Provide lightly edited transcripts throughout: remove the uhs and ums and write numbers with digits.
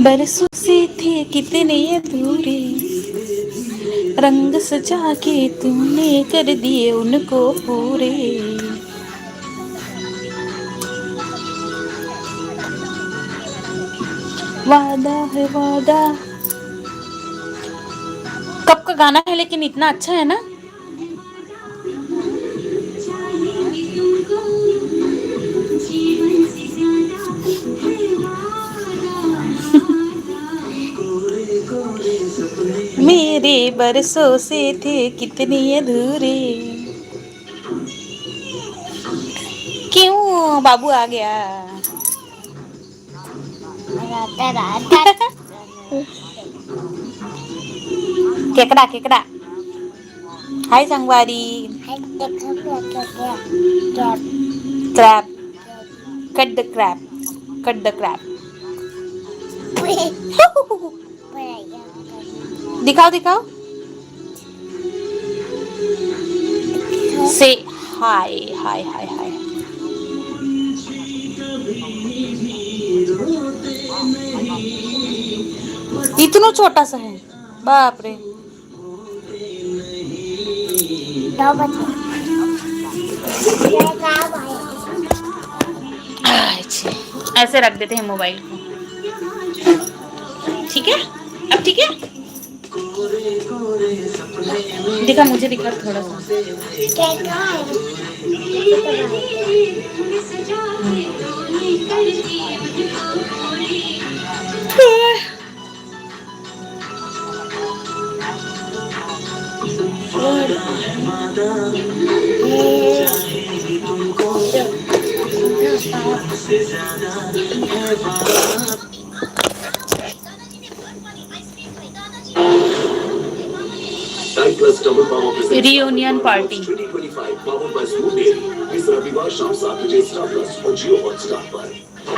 बरसों से थे कितने अधूरे, रंग सजा के तूने कर दिए उनको पूरे। वादा है वादा। कब का गाना है लेकिन इतना अच्छा है ना। मेरे बरसों से थे कितने अधूरे। क्यों बाबू आ गया। केकड़ा केकड़ा। हाय संगवारी। Crab. Cut the crab. Cut the crab. दिखाओ दिखाओ। से हाय हाय हाय हाय। इतना छोटा सा है बाप रे। ऐसे रख देते हैं मोबाइल को। ठीक है अब ठीक है। दिखा मुझे दिखा थोड़ा सा। रियूनियन पार्टी इस रविवार शाम 7 बजे स्टार प्लस और जियो हॉटस्टार पर।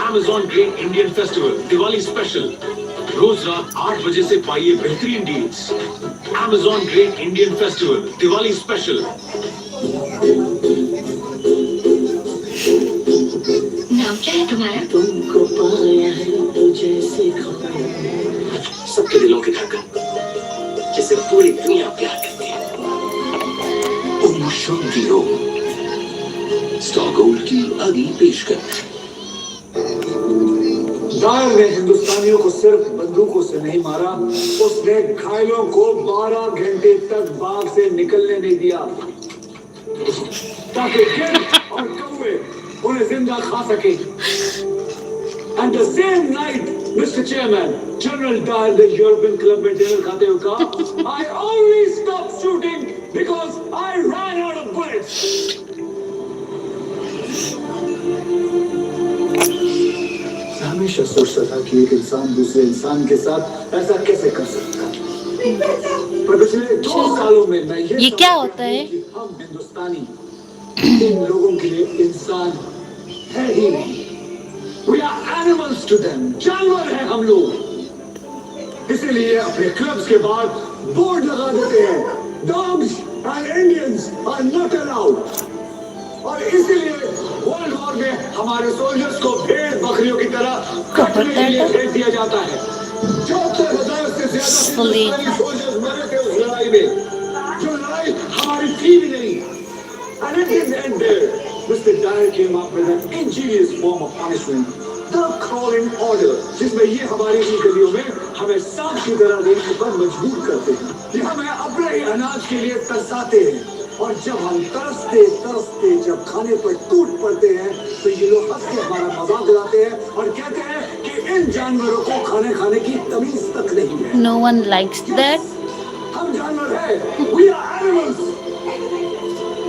Amazon Great Indian Festival Diwali special रोज रात 8 बजे से पाइए बेहतरीन deals. Amazon Great Indian Festival Diwali special. नाम क्या है तुम्हारा? तुमको पाया है तो जैसे सबके दिलों की धड़कन जिसे पूरी दुनिया प्यार करती है। ओम शांति हो। स्टार गोल्ड की अगली पेशकश। दार ने हिंदुस्तानियों को सिर्फ बंदूकों से नहीं मारा, उसने घायलों को 12 घंटे तक बाग से निकलने नहीं दिया ताकि गिद्ध और कौवे उन्हें जिंदा खा सके। And the same night, Mr. Chairman, General Dyer, the European Club में dinner खाते हुए कहा, I only stopped shooting because I ran out of bullets. हमेशा सोचता था कि एक इंसान दूसरे इंसान के साथ ऐसा कैसे कर सकता है। पर पिछले 2 सालों में मैं ये क्या होता है कि हम हिंदुस्तानी इन लोगों के लिए इंसान है ही नहीं। We are animals to them. जानवर हैं हम लोग। इसीलिए अपने क्लब्स के बाहर बोर्ड लगा देते हैं, Dogs and Indians are not allowed. और इसीलिए वर्ल्ड वॉर में हमारे सोल्जर्स को भेड़ बकरियों की तरह कटने के लिए भेज दिया जाता है। 74,000 से ज्यादा सोल्जर्स मरे थे उस लड़ाई में, जो लड़ाई हमारी थी भी नहीं। And it didn't end there. Mr. Dyer came up with an ingenious form of punishment, the crawling order, जिसमें ये हमारी ही गलियों में हमें सांप की तरह रहने पर मजबूर करते हैं। ये हमें अपने ही अनाज के लिए तरसाते हैं, और जब हम तरसते तरसते जब खाने पर टूट पड़ते हैं तो ये लोग हंस के हमारा मजाक उड़ाते हैं और कहते हैं कि इन जानवरों को खाने की तमीज तक नहीं है। No one likes that. हम जानवर हैं, we are animals.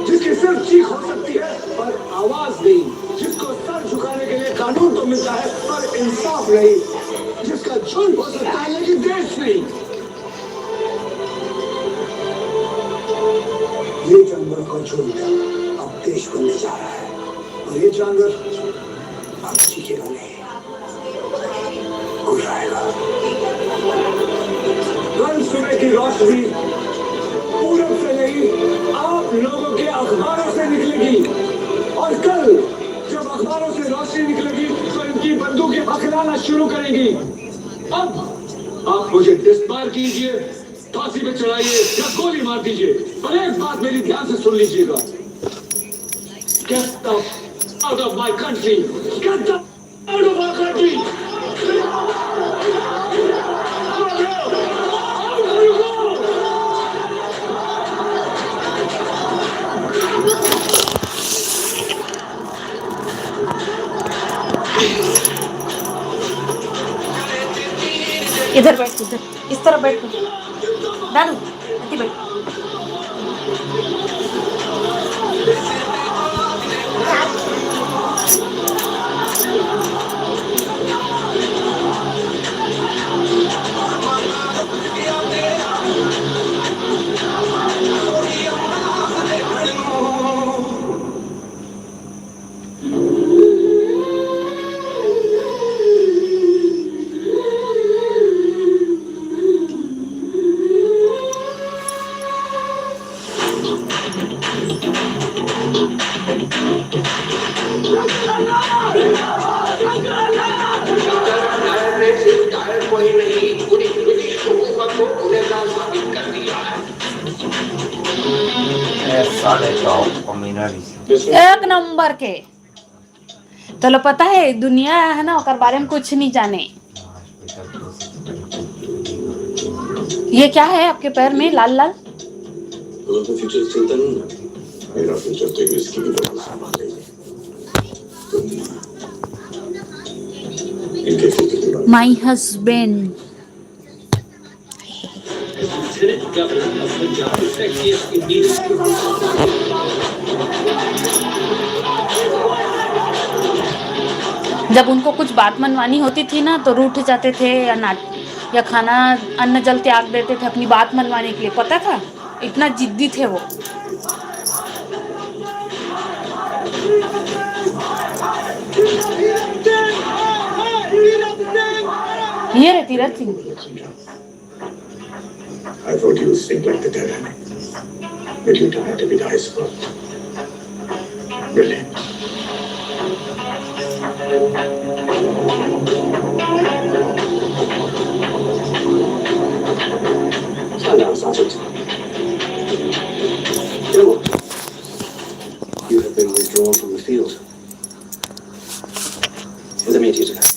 जिसकी सिर्फ चीख हो सकती है पर आवाज नहीं, जिसको सर झुकाने के लिए कानून तो मिलता है पर इंसाफ नहीं, जिसका झुंड हो सकता है लेकिन देश नहीं। ये जानवर का झुंड अब देश बनने जा रहा है, और ये जानवर अब चीखेगा नहीं, गुर्राएगा। कल सुबह की रोशनी पूरब से नहीं, आप लोगों के अखबारों से निकलेगी, और कल तलवारों से रोशनी निकलेगी तो इनकी बंदूकें हकलाना शुरू करेंगी। अब आप मुझे डिस्बार कीजिए, फांसी पे चढ़ाइए या गोली मार दीजिए, पर एक बात मेरी ध्यान से सुन लीजिएगा। Get out of my country! Get out of our country! इधर बैठ, इधर इस तरफ बैठ दादू, ऐसे बैठ। एक नंबर के तो पता है दुनिया है ना ओकर बारे में कुछ नहीं जाने। ये क्या है आपके पैर में लाल लाल? तो फ्यूचर चिंता नहीं ना, मेरा फ्यूचर तो इसकी भी बड़ा सामान है। माय हस्बैंड जब उनको कुछ बात मनवानी होती थी ना तो रूठ जाते थे या खाना अन्न जल त्याग देते थे अपनी बात मनवाने के लिए। पता था, इतना जिद्दी थे वो। ये रे Tirath Singh. I thought you would sink like the dead, but you died to be the iceberg. Brilliant. Hello, Sergeant. You have been withdrawn from the field with immediate effect.